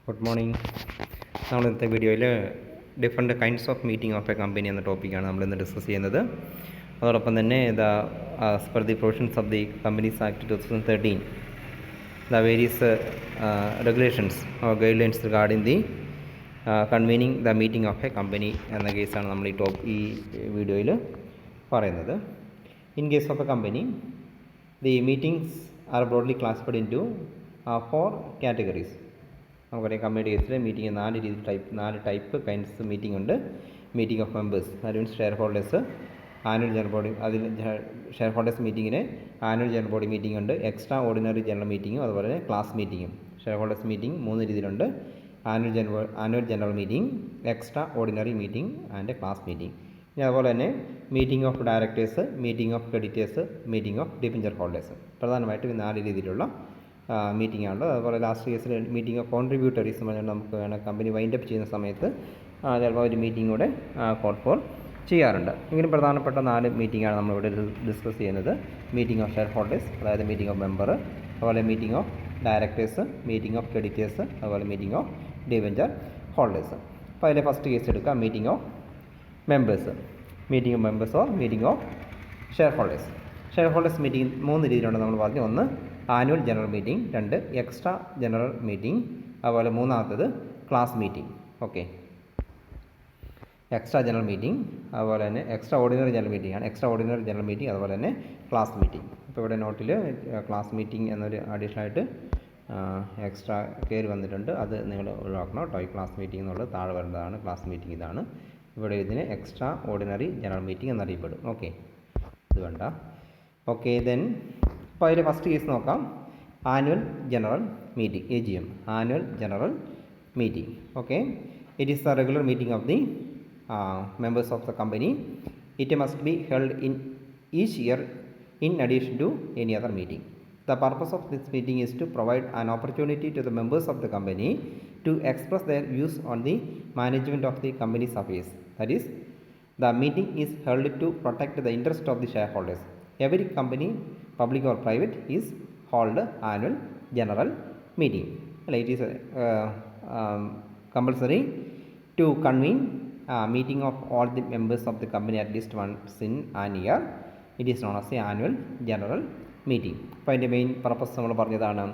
Good morning. നമ്മൾ ഇന്നത്തെ വീഡിയോയിൽ different kinds of meeting of a company എന്ന ടോപ്പിക്കാണ് നമ്മളിന്ന് ഡിസ്കസ് ചെയ്യുന്നത്. അതോടൊപ്പം തന്നെ as per the provisions of the companies act 2013 the various regulations or guidelines regarding the convening the meeting of a company എന്ന കേസാണ് നമ്മൾ ഈ വീഡിയോയിൽ പറയുന്നത്. In case of a company, the meetings are broadly classified into 4 categories. നമുക്കറിയാം കമ്പനിയുടെ കേസിൽ meeting 4 type kinds meeting ഉണ്ട്. Meeting of members, that means share holders, annual general body, അതിൽ ഷെയർ ഹോൾഡേഴ്സ് മീറ്റിങ്ങിന് ആനുവൽ ജനറൽ ബോഡി മീറ്റിംഗ് ഉണ്ട്, extra ordinary general മീറ്റിങ്ങും അതുപോലെ തന്നെ class മീറ്റിങ്ങും. Share holders meeting 3 രീതിയിലുണ്ട്: annual general meeting, extra ordinary meeting and class meeting. ഇനി അതുപോലെ തന്നെ meeting of directors, meeting of creditors, meeting of debenture holders. പ്രധാനമായിട്ടും 4 രീതിയിലുള്ള മീറ്റിംഗ് ആണ്. അതുപോലെ ലാസ്റ്റ് കേസിൽ മീറ്റിംഗ് ഓഫ് കോൺട്രിബ്യൂട്ടറീസ് എന്ന് പറഞ്ഞാൽ നമുക്ക് വേണം കമ്പനി വൈൻഡപ്പ് ചെയ്യുന്ന സമയത്ത് ചിലപ്പോൾ ഒരു മീറ്റിംഗ് കൂടെ കോൾ ഫോർ ചെയ്യാറുണ്ട്. ഇങ്ങനെ പ്രധാനപ്പെട്ട 4 മീറ്റിംഗാണ് നമ്മളിവിടെ ഡിസ്കസ് ചെയ്യുന്നത്. മീറ്റിംഗ് ഓഫ് ഷെയർ ഹോൾഡേഴ്സ്, അതായത് മീറ്റിംഗ് ഓഫ് മെമ്പർ, അതുപോലെ meeting of directors, meeting of creditors, അതുപോലെ മീറ്റിംഗ് ഓഫ് ഡിബഞ്ചർ ഹോൾഡേഴ്സ്. അപ്പോൾ അതിലെ ഫസ്റ്റ് കേസ് എടുക്കാം, meeting of members. Meeting of members or meeting of shareholders. Shareholders meeting 3 രീതിയിലുണ്ട് നമ്മൾ പറഞ്ഞു. 1 annual general meeting, 2 extra general meeting, അതുപോലെ 3ാമത്തേത് class meeting. Okay, extra general meeting, അതുപോലെ തന്നെ എക്സ്ട്രാ ഓർഡിനറി ജനറൽ മീറ്റിംഗ് ആണ്. Extra ordinary general meeting, അതുപോലെ തന്നെ ക്ലാസ് മീറ്റിംഗ്. ഇപ്പോൾ ഇവിടെ നോട്ടിൽ ക്ലാസ് മീറ്റിംഗ് എന്നൊരു അഡീഷണലായിട്ട് എക്സ്ട്രാ കയറി വന്നിട്ടുണ്ട്. അത് നിങ്ങൾ ഒഴിവാക്കണം കേട്ടോ. ഈ ക്ലാസ് മീറ്റിംഗ് എന്നുള്ളത് താഴെ വരേണ്ടതാണ്. ക്ലാസ് മീറ്റിംഗ് ഇതാണ്. ഇവിടെ ഇതിന് എക്സ്ട്രാ ഓർഡിനറി ജനറൽ മീറ്റിംഗ് എന്നറിയപ്പെടും. ഓക്കെ, ഇത് വേണ്ട. ഓക്കെ, ദെൻ അപ്പോൾ അതിൽ ഫസ്റ്റ് കേസ് നോക്കാം. Annual general meeting, AGM, annual general meeting. Okay, it is the regular meeting of the members of the company. It must be held in each year in addition to any other meeting. The purpose of this meeting is to provide an opportunity to the members of the company to express their views on the management of the company's affairs. That is, the meeting is held to protect the interest of the shareholders. Every company, public or private, is held annual general meeting. It is compulsory to convene meeting of all the members of the company at least once in an year. It is known as the annual general meeting. അപ്പോൾ അതിൻ്റെ main purpose നമ്മൾ പറഞ്ഞതാണ്.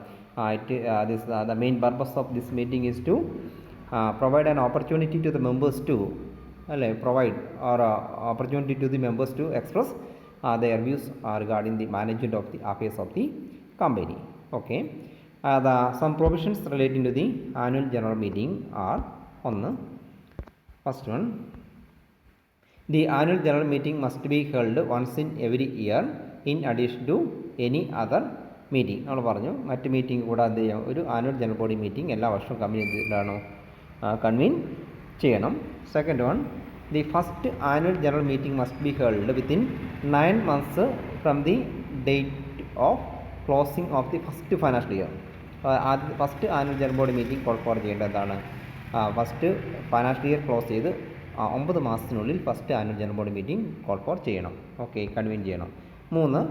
The main purpose of this meeting is to provide an opportunity to the members to provide or opportunity to the members to express their views regarding the management of the affairs of the company. Okay, some provisions relating to the annual general meeting are first one, the annual general meeting must be held once in every year in addition to any other meeting. നമ്മൾ പറഞ്ഞു മറ്റ് meeting കൂടാതെ ഒരു annual general body meeting എല്ലാ വർഷവും company എന്തിനാണോ convene ചെയ്യണം. Second one, the first annual general meeting must be held within 9 months from the date of closing of the first financial year. First annual general body meeting call for ചെയ്യേണ്ടത് എന്താണ്? First financial year close ചെയ്ത് 9 മാസത്തിനുള്ളിൽ first annual general body meeting call for ചെയ്യണം. Okay, convene ചെയ്യണം. 3,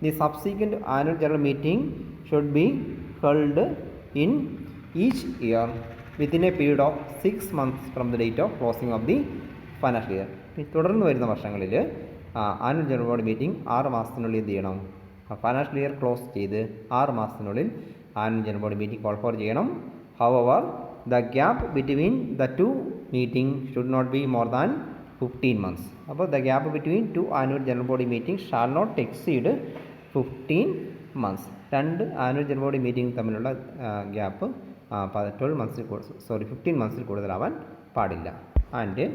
the subsequent annual general meeting should be held in each year within a period of 6 months from the date of closing of the financial year. തുടർന്ന് വരുന്ന വർഷങ്ങളിൽ annual general body meeting 6 മാസത്തിനുള്ളിൽ എന്ത് ചെയ്യണം? Financial year close ചെയ്ത് 6 മാസത്തിനുള്ളിൽ annual general body meeting call for ചെയ്യണം. However, the gap between the 2 meetings should not be more than 15 months. അപ്പോൾ the gap between 2 annual general body meetings shall not exceed 15 months. 2 annual general body meeting തമ്മിലുള്ള gap 15 months കൂടുതലാവാൻ പാടില്ല. And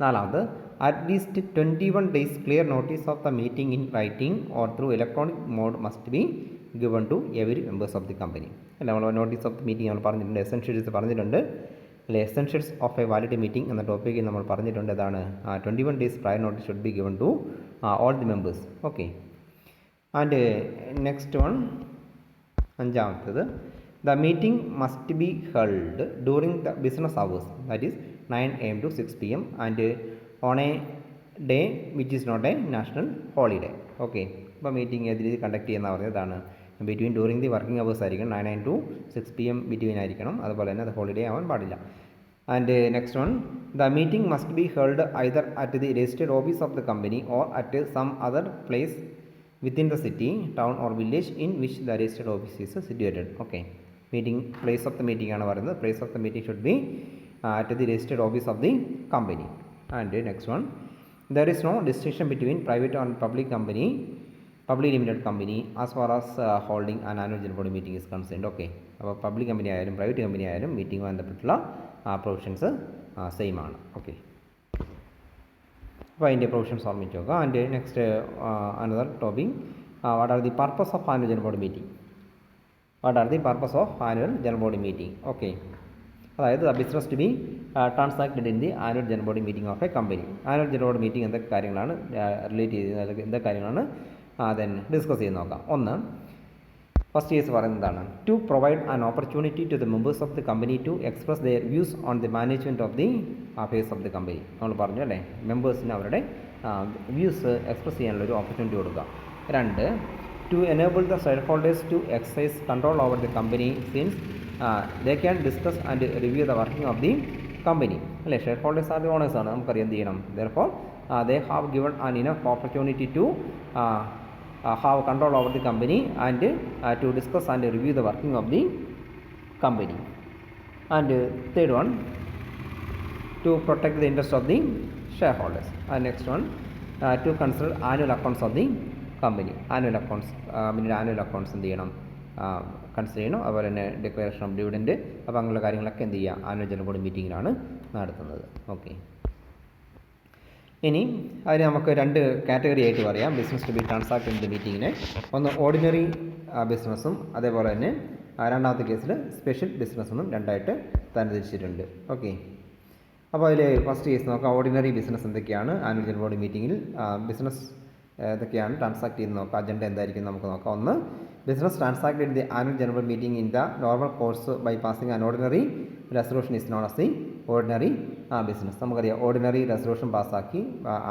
4ാമത്, at least 21 days clear notice of the meeting in writing or through electronic mode must be given to every members of the company. നമ്മൾ notice of the meeting നമ്മൾ പറഞ്ഞിട്ടുണ്ട്, essentials പറഞ്ഞിട്ടുണ്ട് അല്ലെ. Essentials of a valid meeting എന്ന ടോപ്പിക്കിൽ നമ്മൾ പറഞ്ഞിട്ടുണ്ട്. ഇതാണ് 21 days prior notice should be given to all the members. Okay, and next one, 5ാമത്തേത്, the meeting must be held during the business hours, that is 9 AM to 6 PM and on a day which is not a national holiday. Okay, അപ്പോൾ meeting ഏത് രീതിയിൽ conduct ചെയ്യുന്ന പറഞ്ഞതാണ് between during the working hours ആയിരിക്കണം, 9 AM to 6 PM between ആയിരിക്കണം. അതുപോലെ തന്നെ അത് ഹോളിഡേ ആവാൻ പാടില്ല. And next one, the meeting must be held either at the registered office of the company or at some other place within the city, town or village in which the registered office is situated. Okay, meeting place of the meeting ആണ് പറയുന്നത്. Place of the meeting should be at the registered office of the company. And next one, there is no distinction between private and public limited company as far as holding an annual general body meeting is concerned. Okay, അപ്പോൾ public company ആയാലും private company ആയാലും meeting ബന്ധപ്പെട്ടുള്ള provisions same ആണ്. Okay, അപ്പോൾ അതിൻ്റെ provisions ഓർമ്മിച്ച് നോക്കുക. And next another topic, what are the purpose of annual general body meeting. What are the purpose of annual general body meeting. Okay, അതായത് business to be transacted in the annual general body meeting of a company. Annual general body meeting എന്തൊക്കെ കാര്യങ്ങളാണ് relate ചെയ്ത് എന്തൊക്കെ കാര്യങ്ങളാണ് then discuss ചെയ്ത് നോക്കാം. ഒന്ന്, first case പറയുന്നതാണ് to provide an opportunity to the members of the company to express their views on the management of the affairs of the company. നമ്മൾ പറഞ്ഞു അല്ലേ, മെമ്പേഴ്സിന് അവരുടെ വ്യൂസ് എക്സ്പ്രസ് ചെയ്യാനുള്ളൊരു ഓപ്പർച്യൂണിറ്റി കൊടുക്കുക. രണ്ട്, to enable the shareholders to exercise control over the company since they can discuss and review the working of the company. അല്ലേ, shareholders are the owners ആണ്, നമുക്കറിയാം എന്ത് ചെയ്യണം. Therefore they have given an enough opportunity to have control over the company and to discuss and review the working of the company. And third one, to protect the interest of the shareholders. And next one, to consider annual accounts of the company. Annual accounts annual accounts എന്ത് ചെയ്യണം, consider ചെയ്യണം. അതുപോലെ തന്നെ declaration of dividend, അപ്പോൾ അങ്ങനെയുള്ള കാര്യങ്ങളൊക്കെ എന്ത് ചെയ്യുക, ആനുവൽ ജനറൽ ബോഡി മീറ്റിങ്ങിലാണ് നടത്തുന്നത്. ഓക്കെ, ഇനി അതിന് നമുക്ക് രണ്ട് കാറ്റഗറി ആയിട്ട് പറയാം business to be transact in the മീറ്റിങ്ങിനെ. ഒന്ന് ഓർഡിനറി ബിസിനസ്സും അതേപോലെ തന്നെ രണ്ടാമത്തെ കേസിൽ സ്പെഷ്യൽ ബിസിനസ്സെന്നും രണ്ടായിട്ട് തരംതിരിച്ചിട്ടുണ്ട്. ഓക്കെ, അപ്പോൾ അതിൽ ഫസ്റ്റ് കേസ് നോക്കാം. ഓർഡിനറി ബിസിനസ് എന്തൊക്കെയാണ് ആനുവൽ ജനറൽ ബോഡി മീറ്റിങ്ങിൽ ബിസിനസ് ഏതൊക്കെയാണ് ട്രാൻസാക്ട് ചെയ്യുന്നത് നോക്കാം. അജണ്ട എന്തായിരിക്കും നമുക്ക് നോക്കാം. ഒന്ന്, business transact in the annual general meeting in the normal course by passing an ordinary resolution is known as the ordinary business. നമുക്കറിയാം ഓർഡിനറി റെസൊല്യൂഷൻ പാസ്സാക്കി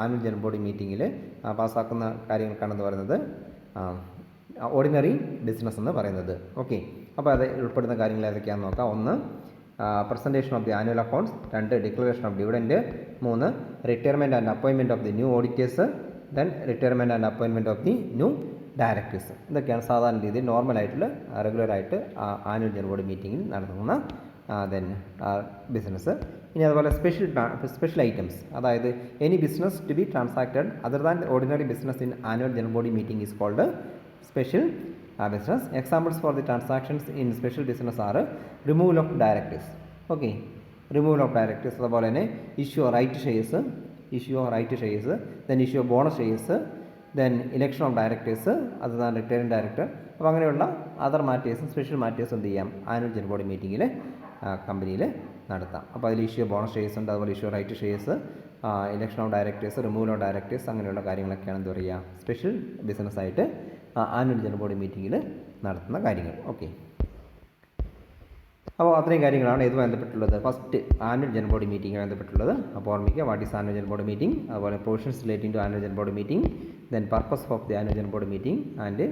ആനുവൽ ജനറൽ ബോഡി മീറ്റിങ്ങിൽ പാസ്സാക്കുന്ന കാര്യങ്ങൾക്കാണെന്ന് പറയുന്നത് ഓർഡിനറി ബിസിനസ് എന്ന് പറയുന്നത്. ഓക്കെ, അപ്പോൾ അത് ഉൾപ്പെടുന്ന കാര്യങ്ങൾ ഏതൊക്കെയാണെന്ന് നോക്കാം. ഒന്ന്, presentation of the annual accounts. രണ്ട്, ഡിക്ലറേഷൻ ഓഫ് ഡിവിഡൻഡ്. മൂന്ന്, retirement and appointment of the new auditors. Then retirement and appointment of the new directors. ഇതൊക്കെയാണ് സാധാരണ രീതിയിൽ നോർമലായിട്ടുള്ള റെഗുലറായിട്ട് ആനുവൽ ജനറൽ ബോഡി മീറ്റിങ്ങിൽ നടത്തുന്ന ദെൻ ബിസിനസ്. ഇനി അതുപോലെ സ്പെഷ്യൽ ഐറ്റംസ്, അതായത് any business to be transacted other than ordinary business in annual general body meeting is called special business. Examples for the transactions in special business are removal of directors. Okay, removal of directors. അതുപോലെ തന്നെ issue of right shares, then issue of bonus shares, then election of directors other than retiring director. അപ്പോൾ അങ്ങനെയുള്ള other മാറ്റേഴ്സും special മാറ്റേഴ്സും എന്ത് ചെയ്യാം, annual general body മീറ്റിങ്ങിൽ കമ്പനിയിൽ നടത്താം. അപ്പോൾ അതിൽ ഇഷ്യൂ ബോണസ് ഷെയർസ് ഉണ്ട്, അതുപോലെ issue right shares, election of directors, removal of directors, അങ്ങനെയുള്ള കാര്യങ്ങളൊക്കെയാണ് എന്താ പറയുക സ്പെഷ്യൽ ബിസിനസ്സായിട്ട് ആനുവൽ ജനറൽ ബോഡി മീറ്റിങ്ങിൽ നടത്തുന്ന കാര്യങ്ങൾ. ഓക്കെ, അപ്പോൾ അത്രയും കാര്യങ്ങളാണ് ഇതുമായി ബന്ധപ്പെട്ടുള്ളത്. ഫസ്റ്റ് ആനുവൽ ജനറൽ ബോഡി മീറ്റിംഗുമായി ബന്ധപ്പെട്ടുള്ളത്. അപ്പോൾ ഓർമ്മിക്കുക, what is annual general body meeting, അതുപോലെ provisions relating to annual general body meeting, then purpose of the annual general body meeting and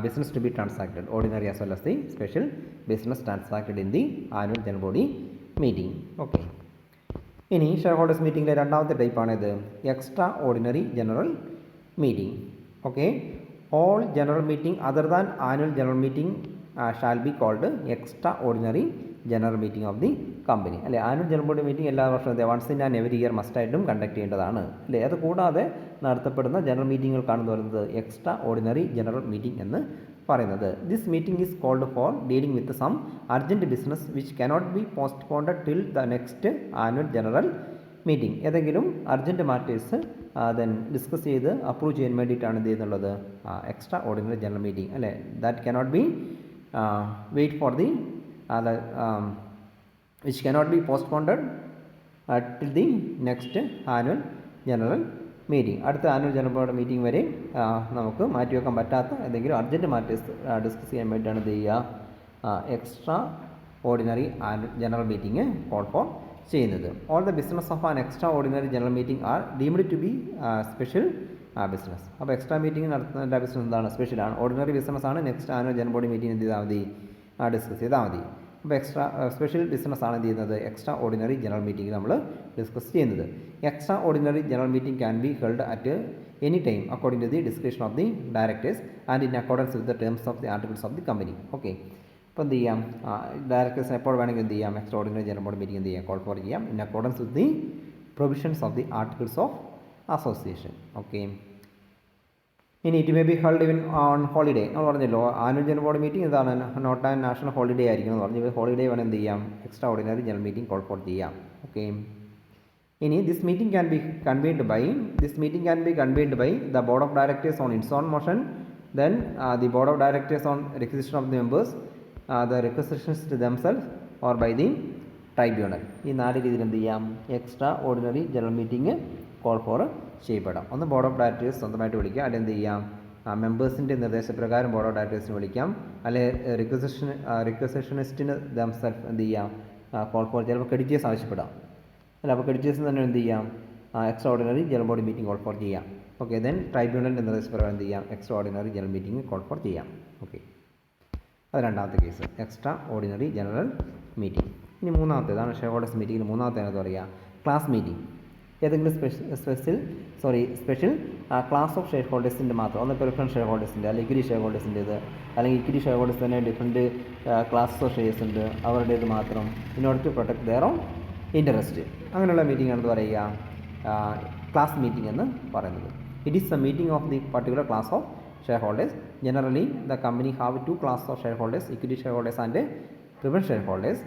business to be transacted ordinary as well as the special business transacted in the annual general body meeting. Okay, ഇനി shareholders മീറ്റിംഗിലെ രണ്ടാമത്തെ ടൈപ്പാണിത്, extra ordinary general meeting. Okay, all general meeting other than annual general meeting shall be called extra ordinary general meeting of the company. അല്ലെ, annual general body meeting എല്ലാ വർഷവും once in and every year മസ്റ്റായിട്ടും conduct ചെയ്യേണ്ടതാണ്. അല്ലേ, അത് കൂടാതെ നടത്തപ്പെടുന്ന general മീറ്റിങ്ങുകൾക്കാണെന്ന് പറയുന്നത് എക്സ്ട്രാ ഓർഡിനറി ജനറൽ മീറ്റിംഗ് എന്ന് പറയുന്നത്. This meeting is called for dealing with some urgent business which cannot be postponed till the next annual general meeting. ഏതെങ്കിലും അർജൻറ്റ് മാറ്റേഴ്സ് ദെൻ ഡിസ്കസ് ചെയ്ത് അപ്രൂവ് ചെയ്യാൻ വേണ്ടിയിട്ടാണ് ഇത് ചെയ്യുന്നുള്ളത് എക്സ്ട്രാ ഓർഡിനറി ജനറൽ മീറ്റിംഗ്. അല്ലേ, that cannot be wait for the which cannot be postponed till the next annual general meeting. അടുത്ത annual general body meeting വരെ നമുക്ക് മാറ്റിവെക്കാൻ പറ്റാത്ത എന്തെങ്കിലും അർജൻറ്റ് മാറ്റേഴ്സ് ഡിസ്കസ് ചെയ്യാൻ വേണ്ടിയിട്ടാണ് ഇത് ചെയ്യുക extra ordinary general meeting call for ചെയ്യുന്നത്. All the business of an extra ordinary general meeting are deemed to be special business. അപ്പോൾ എക്സ്ട്രാ മീറ്റിംഗ് നടത്തുന്ന ബിസിനസ് എന്താണ്? സ്പെഷ്യലാണ്. ഓർഡിനറി ബിസിനസ് ആണ് next annual general body meeting എന്ത് ചെയ്താൽ മതി? Discuss ചെയ്താൽ മതി. അപ്പോൾ സ്പെഷ്യൽ ബിസിനസ് ആണ് എന്ത് ചെയ്യുന്നത്? എക്സ്ട്രാ ഓർഡിനറി ജനറൽ മീറ്റിംഗ് നമ്മൾ ഡിസ്കസ് ചെയ്യുന്നത്. Extra ordinary general meeting can be held at any time according to the description of the directors and in accordance with the terms of the articles of the company. Okay, അപ്പോൾ എന്ത് ചെയ്യാം? ഡയറക്ടേഴ്സിന് എപ്പോൾ വേണമെങ്കിൽ എന്ത് ചെയ്യാം? Extra ordinary general body meeting എന്ത് ചെയ്യാം? കോൾ ഫോർ ചെയ്യാം in accordance with the provisions of the articles of association. Okay, ഇനി it may be held even on holiday. നമ്മൾ പറഞ്ഞല്ലോ ആനുവൽ ജനറൽ ബോഡി മീറ്റിംഗ് എന്താണ്? നോട്ട് ആൻഡ് നാഷണൽ ഹോളിഡേ ആയിരിക്കും എന്ന് പറഞ്ഞു. ഹോളിഡേ വേണം എന്ത് ചെയ്യാം? Extra ordinary general meeting call for ചെയ്യാം. ഓക്കെ, ഇനി this meeting can be convened by the board of directors on its own motion, then the board of directors on requisition of the members, the requisitions to themself or by the tribunal. ഈ 4 രീതിയിൽ എന്ത് ചെയ്യാം? Extra ordinary general meeting call for ചെയ്യപ്പെടാം. ഒന്ന് board of directors സ്വന്തമായിട്ട് വിളിക്കുക, അല്ലെങ്കിൽ എന്ത് ചെയ്യാം? മെമ്പേഴ്സിൻ്റെ നിർദ്ദേശപ്രകാരം ബോർഡ് ഓഫ് ഡയറക്ടേഴ്സിന് വിളിക്കാം, അല്ലെങ്കിൽ റിക്വസിഷനിസ്റ്റിന് ദംസെൽഫ് എന്ത് ചെയ്യാം? Call four. ചിലപ്പോൾ ക്രെഡിറ്റേഴ്സ് ആവശ്യപ്പെടാം അല്ല, അപ്പോൾ ക്രെഡിറ്റേഴ്സിന് തന്നെ എന്ത് ചെയ്യാം? Extra ordinary general body meeting call for ചെയ്യാം. ഓക്കെ, ദെൻ ട്രൈബ്യൂണലിൻ്റെ നിർദ്ദേശപ്രകാരം എന്ത് ചെയ്യാം? Extra ordinary general meeting call for ചെയ്യാം. ഓക്കെ, അത് രണ്ടാമത്തെ case, extra ordinary general meeting. ഇനി മൂന്നാമത്തേതാണ് ഷെയർ ഹോൾഡേഴ്സ് മീറ്റിംഗിൽ മൂന്നാമത്തെ എന്താ പറയുക? Class meeting. ഏതെങ്കിലും സ്പെഷ്യൽ ക്ലാസ് ഓഫ് ഷെയർ ഹോൾഡേഴ്സിൻ്റെ മാത്രം, ഒന്ന് പ്രിഫറൻസ് ഷെയർ ഹോൾഡേഴ്സിൻ്റെ അല്ലെങ്കിൽ ഇക്വിറ്റി ഷെയർ ഹോൾഡേഴ്സിൻ്റേത്, അല്ലെങ്കിൽ ഇക്വിറ്റി ഷെയർ ഹോൾഡേഴ്സ് തന്നെ ഡിഫറെൻറ്റ് ക്ലാസ് ഓഫ് ഷെയർസ് ഉണ്ട്, അവരുടേത് മാത്രം, in order to protect their own interest. അങ്ങനെയുള്ള മീറ്റിംഗ് ആണെന്ന് പറയുക ക്ലാസ് മീറ്റിംഗ് എന്ന് പറയുന്നത്. It is a meeting of the particular class of shareholders. Generally, the company have 2 classes of shareholders, equity shareholders and preference shareholders.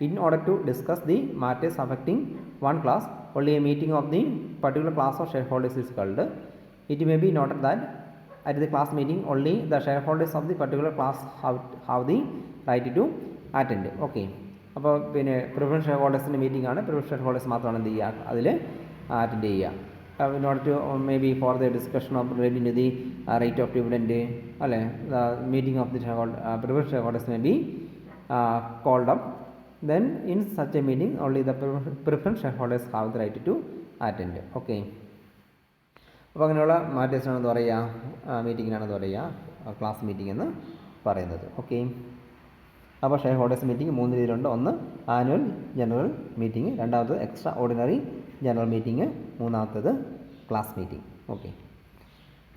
In order to discuss the matters affecting one class, only a meeting of the particular class of shareholders is held. It may be noted that at the class meeting, only the shareholders of the particular class have the right to attend. Okay. അപ്പോൾ പിന്നെ preference share ഹോൾഡേഴ്സിൻ്റെ meeting ആണ്, preference share holders മാത്രമാണ് എന്ത് ചെയ്യുക? അതിൽ attend ചെയ്യുക. in order to maybe for the discussion of relating to the rate of dividend, the meeting of the preferred shareholders may be called up. Then in such a meeting only the preferred shareholders have the right to attend. Okay, അപ്പോൾ അങ്ങനെയുള്ള മാറ്റേഴ്സിനാണെന്ന് പറയുക മീറ്റിങ്ങിനാണെന്ന് പറയുക class meeting എന്ന് പറയുന്നത്. Okay, അപ്പോൾ share holders meeting 3 രീതിയിലുണ്ട്. ഒന്ന് annual general meeting, രണ്ടാമത്തത് എക്സ്ട്രാ ഓർഡിനറി ജനറൽ മീറ്റിംഗ്, മൂന്നാമത്തത് ക്ലാസ് മീറ്റിംഗ്. ഓക്കെ,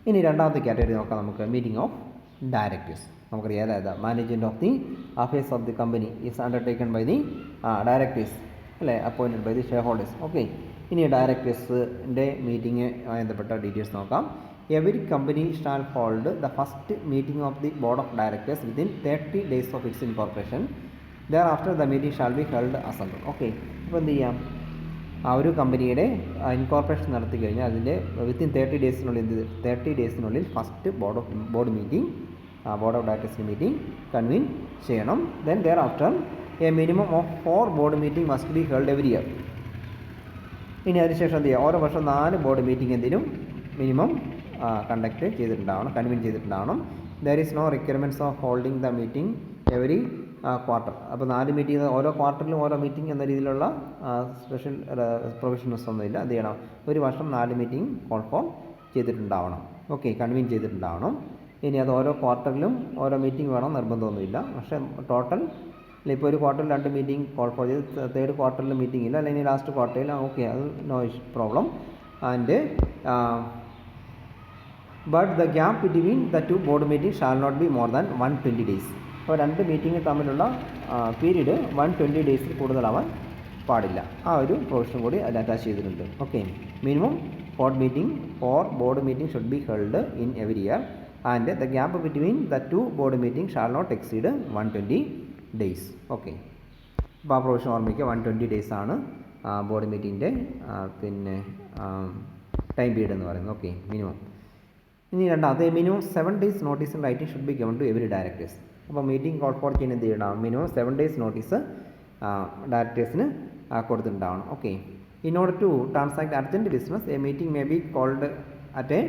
ഇനി രണ്ടാമത്തെ കാറ്റഗറി നോക്കാം നമുക്ക്. Meeting of directors. നമുക്കറിയാം അതായത് management of the affairs of the company is undertaken by the directors, അല്ലേ, appointed by the shareholders. Okay, ഇനി ഡയറക്ടേഴ്സിൻ്റെ മീറ്റിംഗ് ബന്ധപ്പെട്ട ഡീറ്റെയിൽസ് നോക്കാം. Every company shall hold the first meeting of the board of directors within 30 days of its incorporation. Thereafter the meeting shall be held assembled. Okay, അപ്പോൾ എന്ത് ചെയ്യാം? ആ ഒരു കമ്പനിയുടെ ഇൻകോർപ്പറേഷൻ നടത്തി കഴിഞ്ഞാൽ അതിൻ്റെ വിത്തിൻ 30 ഡേയ്സിനുള്ളിൽ first board meeting, board of ഡയറക്ടേഴ്സിൻ്റെ മീറ്റിംഗ് കൺവീൻ ചെയ്യണം. Then thereafter a minimum of 4 board meeting must be held every year. ഇനി അതിനുശേഷം എന്ത് ചെയ്യുക? ഓരോ വർഷം 4 ബോർഡ് മീറ്റിംഗ് എന്തിനും മിനിമം കണ്ടക്ട് ചെയ്തിട്ടുണ്ടാവണം, കൺവീൻ ചെയ്തിട്ടുണ്ടാവണം. There is no requirements of holding the meeting every quarter. അപ്പോൾ 4 മീറ്റിംഗ് ഓരോ ക്വാർട്ടറിലും ഓരോ മീറ്റിംഗ് എന്ന രീതിയിലുള്ള സ്പെഷ്യൽ പ്രൊവിഷൻസ് ഒന്നുമില്ല. എന്ത് ചെയ്യണം? ഒരു വർഷം 4 മീറ്റിംഗ് കോൾ ഫോർ ചെയ്തിട്ടുണ്ടാവണം. ഓക്കെ, കൺവീൻ ചെയ്തിട്ടുണ്ടാവണം. ഇനി അത് ഓരോ ക്വാർട്ടറിലും ഓരോ മീറ്റിംഗ് വേണം നിർബന്ധമൊന്നുമില്ല. പക്ഷേ ടോട്ടൽ ഇപ്പോൾ ഒരു ക്വാർട്ടറിൽ 2 മീറ്റിംഗ് കോൾ ഫോർ ചെയ്ത് തേർഡ് ക്വാർട്ടറിൽ മീറ്റിംഗ് ഇല്ല, അല്ലെങ്കിൽ ലാസ്റ്റ് ക്വാർട്ടറിൽ ഓക്കെ, അത് no problem. And but the gap between the 2 board meeting shall not be more than 120 days. അപ്പോൾ 2 മീറ്റിംഗ് തമ്മിലുള്ള പീരീഡ് 120 ഡേയ്സിൽ കൂടുതലാവാൻ പാടില്ല. ആ ഒരു പ്രൊവിഷൻ കൂടി അതിൽ അറ്റാച്ച് ചെയ്തിട്ടുണ്ട്. Okay, minimum 4 board meeting should be held in every year and the gap between the 2 board meeting shall not exceed 120 days. Okay, അപ്പോൾ ആ പ്രൊവിഷൻ ഓർമ്മിക്കുക. 120 days ആണ് ബോർഡ് മീറ്റിങ്ങിൻ്റെ പിന്നെ ടൈം പീരീഡ് എന്ന് പറയുന്നത്. Okay, minimum. ഇനി രണ്ടാമത്തെ minimum 7 days notice in writing should be given to every directors. അപ്പോൾ മീറ്റിംഗ് കോൾ ഫോർ ചെയ്യുന്ന എന്ത് ചെയ്യണം? മിനിമം 7 days നോട്ടീസ് ഡയറക്ടേഴ്സിന് കൊടുത്തിട്ടുണ്ടാവണം. Okay, in order to transact urgent business a meeting may be called at a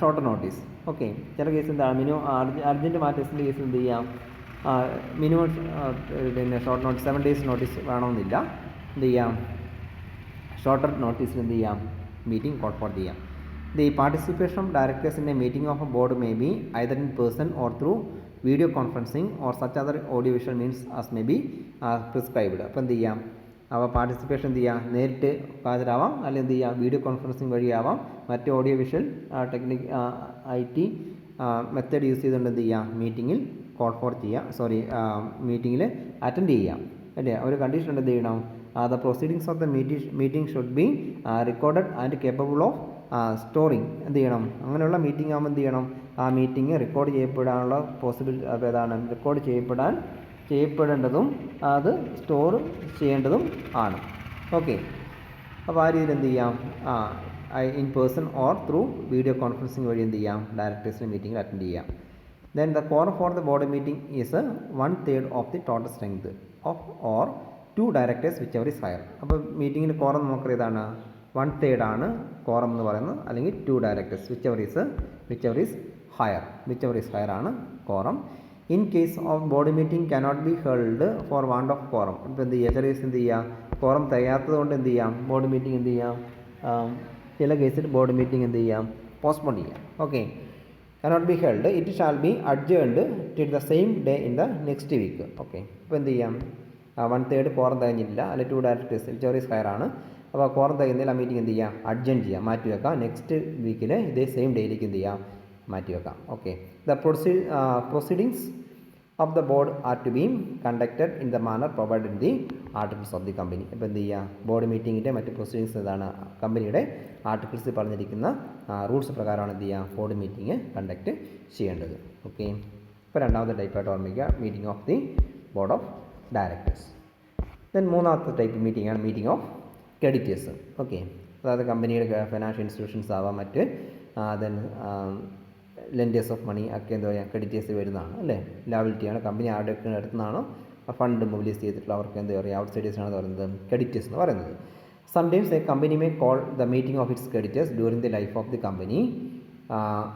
shorter notice. Okay, ചില case എന്താണ് minimum urgent മാറ്റേഴ്സിൻ്റെ case എന്ത് ചെയ്യാം? മിനിമം പിന്നെ ഷോർട്ട് നോട്ടീസ് 7 days നോട്ടീസ് വേണമെന്നില്ല. എന്ത് ചെയ്യാം? ഷോർട്ടർ നോട്ടീസിൽ എന്ത് ചെയ്യാം, മീറ്റിംഗ് കോൾ ഫോർ ചെയ്യാം. The participation of directors in A meeting of A board may be either in person or through video conferencing or such other audio visual means as may be prescribed. അപ്പോൾ എന്ത് ചെയ്യാം, അപ്പോൾ participation എന്ത് ചെയ്യുക, നേരിട്ട് ഹാജരാവാം, അല്ലെങ്കിൽ എന്ത് ചെയ്യുക, വീഡിയോ കോൺഫറൻസിങ് വഴിയാവാം, മറ്റ് audio visual technique IT method use ചെയ്തുകൊണ്ട് എന്ത് ചെയ്യുക, മീറ്റിങ്ങിൽ കോൾ ഫോർ ചെയ്യുക, മീറ്റിങ്ങിൽ അറ്റൻഡ് ചെയ്യാം അല്ലേ. ഒരു കണ്ടീഷൻ എന്ത് ചെയ്യണം, the proceedings of the meeting should be recorded and capable of storing. എന്ത് ചെയ്യണം, അങ്ങനെയുള്ള മീറ്റിംഗ് ആകുമ്പോൾ എന്ത് ചെയ്യണം, ആ മീറ്റിംഗ് റെക്കോർഡ് ചെയ്യപ്പെടാനുള്ള റെക്കോർഡ് ചെയ്യപ്പെടേണ്ടതും അത് സ്റ്റോർ ചെയ്യേണ്ടതും ആണ്. ഓക്കെ, അപ്പോൾ ആ രീതിയിൽ എന്ത് ചെയ്യാം, in person or through video conferencing വഴി എന്ത് ചെയ്യാം, ഡയറക്ടേഴ്സിൻ്റെ മീറ്റിംഗിൽ അറ്റൻഡ് ചെയ്യാം. Then the quorum for the board meeting is 1/3 of the total strength of or 2 directors whichever is higher. അപ്പോൾ മീറ്റിങ്ങിന് കോറം നമുക്കറിയാം ഏതാണ്, 1/3 ആണ് കോറം എന്ന് പറയുന്നത്, അല്ലെങ്കിൽ 2 directors whichever is higher ആണ് quorum. In case of board meeting cannot be held for want of quorum. ഇപ്പോൾ എന്ത് ചെയ്യുക, ചില കേസ് എന്ത് ചെയ്യുക, കോറം തികയാത്തത് കൊണ്ട് എന്ത് ചെയ്യാം, ബോർഡ് മീറ്റിംഗ് എന്ത് ചെയ്യാം, ചില കേസിൽ ബോർഡ് മീറ്റിംഗ് എന്ത് ചെയ്യാം, പോസ്റ്റ്പോൺ ചെയ്യാം. Okay, cannot be held, it shall be adjourned till the same day in the next week. Okay, ഇപ്പോൾ എന്ത് ചെയ്യാം, 1/3 കോറം തികഞ്ഞില്ല, അല്ലെങ്കിൽ 2 ഡയറക്ടേഴ്സ് whichever is higher ആണ്. അപ്പോൾ കോറം തികഞ്ഞാൽ ആ മീറ്റിംഗ് എന്ത് ചെയ്യാം, അഡ്ജേൺ ചെയ്യാം, മാറ്റി വെക്കാം, നെക്സ്റ്റ് വീക്കിൽ ഇതേ സെയിം ഡേയിലേക്ക് എന്ത് ചെയ്യാം, മാറ്റി വെക്കാം. Okay, the proceedings of the board are to be conducted in the manner provide in the articles of the company. ഇപ്പോൾ എന്ത് ചെയ്യുക, ബോർഡ് മീറ്റിങ്ങിൻ്റെ മറ്റ് പ്രൊസീഡിങ്സ് ഏതാണ്, കമ്പനിയുടെ ആർട്ടിക്കിൾസിൽ പറഞ്ഞിരിക്കുന്ന റൂൾസ് പ്രകാരമാണ് എന്ത് ചെയ്യുക, ബോർഡ് മീറ്റിംഗ് കണ്ടക്റ്റ് ചെയ്യേണ്ടത്. ഓക്കെ, ഇപ്പോൾ രണ്ടാമത്തെ ടൈപ്പായിട്ട് ഓർമ്മിക്കുക, meeting of the board of directors. Then മൂന്നാമത്തെ ടൈപ്പ് മീറ്റിംഗ് ആണ് മീറ്റിംഗ് ഓഫ് ക്രെഡിറ്റേഴ്സ്. ഓക്കെ, അതായത് കമ്പനിയുടെ ഫിനാൻഷ്യൽ ഇൻസ്റ്റിറ്റ്യൂഷൻസ് ആവാം, മറ്റ് ദെൻ ലെൻഡേഴ്സ് ഓഫ് മണി ഒക്കെ എന്താ പറയുക, ക്രെഡിറ്റേഴ്സ് വരുന്നതാണ് അല്ലേ. ലാബിലിറ്റിയാണ്, കമ്പനി ആരുടെയൊക്കെ അടുത്തുനിന്നാണോ ഫണ്ട് മൊബിലൈസ് ചെയ്തിട്ടുള്ള അവർക്ക് എന്താ പറയുക, ഔട്ട്സൈഡേഴ്സാണ് പറയുന്നത് ക്രെഡിറ്റേഴ്സ് എന്ന് പറയുന്നത്. Sometimes a company may call the meeting of its creditors during the life of the company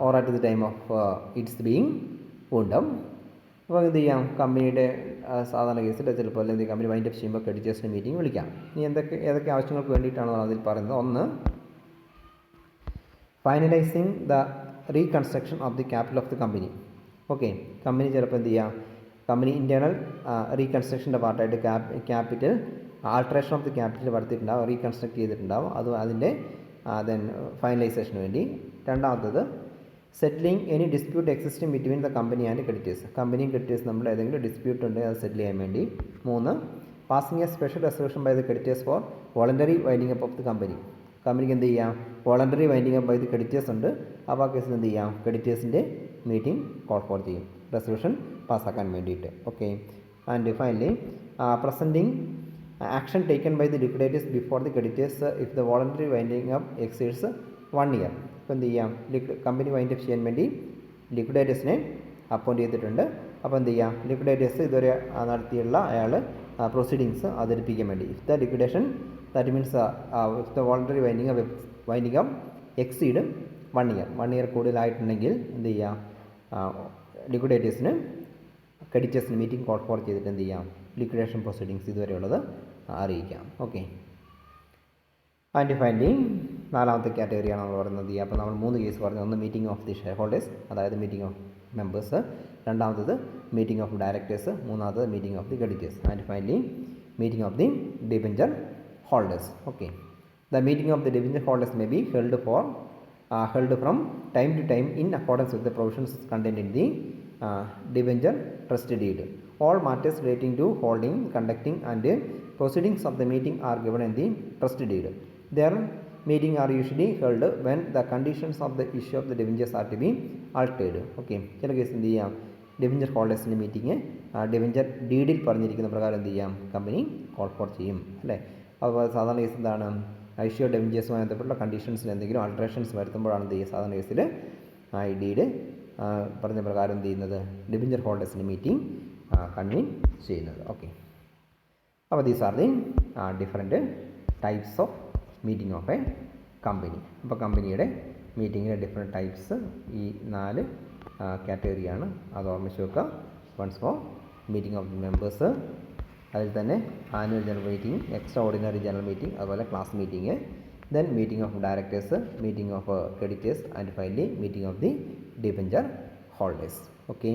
or at the time of its being wound up. അപ്പോൾ എന്ത് ചെയ്യാം, കമ്പനിയുടെ സാധാരണ കേസിൽ ചിലപ്പോൾ അല്ലെങ്കിൽ കമ്പനി വൈൻഡ് അപ്പ് ചെയ്യുമ്പോൾ ക്രെഡിറ്റേഴ്സിൻ്റെ മീറ്റിംഗ് വിളിക്കാം. ഇനി ഏതൊക്കെ ആവശ്യങ്ങൾക്ക് വേണ്ടിയിട്ടാണോ അതിൽ പറയുന്നത്, ഒന്ന് finalising the reconstruction of the capital of the company. Okay, company ചിലപ്പോൾ എന്ത് ചെയ്യാം, കമ്പനി ഇൻറ്റേർണൽ റീകൺസ്ട്രക്ഷൻ്റെ പാർട്ടായിട്ട് capital alteration of the capital വരുത്തിയിട്ടുണ്ടാവും, റീകൺസ്ട്രക്ട് ചെയ്തിട്ടുണ്ടാവും, അത് അതിൻ്റെ ദെൻ ഫൈനലൈസേഷന് വേണ്ടി. രണ്ടാമത്തത് settling any dispute existing between the company and creditors. കമ്പനിയും ക്രെഡിറ്റേഴ്സ് നമ്മൾ ഏതെങ്കിലും ഡിസ്പ്യൂട്ട് ഉണ്ടെങ്കിൽ അത് സെറ്റിൽ ചെയ്യാൻ വേണ്ടി. മൂന്ന് passing a special resolution by the creditors for voluntary winding up of the company. കമ്പനിക്ക് എന്ത് ചെയ്യാം, voluntary winding up by the creditors ഉണ്ട്, അപ്പോൾ ആ കേസിൽ എന്ത് ചെയ്യാം, ക്രെഡിറ്റേഴ്സിൻ്റെ മീറ്റിംഗ് കോൾ ഫോർ ചെയ്യും റെസൊല്യൂഷൻ പാസ്സാക്കാൻ വേണ്ടിയിട്ട്. Okay, and finally presenting action taken by the liquidators before the creditors if the voluntary winding up exceeds 1 year. ഇപ്പോൾ എന്ത് ചെയ്യാം, കമ്പനി വൈൻഡ് അപ്പ് ചെയ്യാൻ വേണ്ടി ലിക്വിഡേറ്റേഴ്സിനെ അപ്പോയിൻറ്റ് ചെയ്തിട്ടുണ്ട്. അപ്പോൾ എന്ത് ചെയ്യാം, ലിക്വിഡേറ്റേഴ്സ് ഇതുവരെ നടത്തിയുള്ള അയാൾ പ്രൊസീഡിങ്സ് അവതരിപ്പിക്കാൻ വേണ്ടി if the liquidation that means if the voluntary winding up exceed 1 year കൂടുതലായിട്ടുണ്ടെങ്കിൽ എന്ത് ചെയ്യാം, ലിക്വിഡേറ്റേഴ്സിന് ക്രെഡിറ്റേഴ്സിന് മീറ്റിംഗ് കോൾ ഫോർ ചെയ്തിട്ട് എന്ത് ചെയ്യാം, ലിക്വിഡേഷൻ പ്രൊസീഡിങ്സ് ഇതുവരെയുള്ളത് അറിയിക്കാം. ഓക്കെ, ആൻഡ് ഫൈനലി നാലാമത്തെ കാറ്റഗറിയാണ് നമ്മൾ പറയുന്നത്. അപ്പോൾ നമ്മൾ 3 കേസ് പറഞ്ഞു. ഒന്ന് meeting of the shareholders, അതായത് മീറ്റിംഗ് ഓഫ് മെമ്പേഴ്സ്. രണ്ടാമത്തത് മീറ്റിംഗ് ഓഫ് ഡയറക്ടേഴ്സ്. മൂന്നാമത്തത് meeting of the creditors. And finally meeting of the debenture holders. Okay, the meeting of the debenture holders may be held from time to time in accordance with the provisions contained in the debenture trust deed. All matters relating to holding, conducting and proceedings of the meeting are given in the trust deed. Their meeting are usually held when the conditions of the issue of the debentures are to be altered. Okay, ചില case എന്ത് ചെയ്യാം, debenture ഹോൾഡേഴ്സിൻ്റെ meeting debenture ഡീഡിൽ പറഞ്ഞിരിക്കുന്ന പ്രകാരം എന്ത് ചെയ്യാം, company call for ചെയ്യും അല്ലേ. അപ്പോൾ സാധാരണ കേസ് എന്താണ്, ഇഷ്യൂ ഓഫ് ഡെബഞ്ചേഴ്സുമായി ബന്ധപ്പെട്ടുള്ള കണ്ടീഷൻസിൽ എന്തെങ്കിലും ആൾട്രേഷൻസ് വരുത്തുമ്പോഴാണ് എന്ത് ചെയ്യുക, സാധാരണ കേസിൽ ഈ ഡീഡ് പറഞ്ഞ പ്രകാരം എന്ത് ചെയ്യുന്നത്, ഡിബെഞ്ചർ ഹോൾഡേഴ്സിൻ്റെ മീറ്റിംഗ് കൺവീൻ ചെയ്യുന്നത്. ഓക്കെ, അപ്പോൾ these are the different types of meeting of a company. അപ്പോൾ കമ്പനിയുടെ മീറ്റിങ്ങിലെ ഡിഫറെൻറ്റ് ടൈപ്സ് ഈ 4 കാറ്റഗറിയാണ്. അത് ഓർമ്മിച്ച് വെക്കുക. Once for meeting of the members, അതിൽ തന്നെ annual general meeting, extra ordinary general meeting, അതുപോലെ class meeting, then meeting of directors, meeting of creditors and finally meeting of the debenture holders. Okay.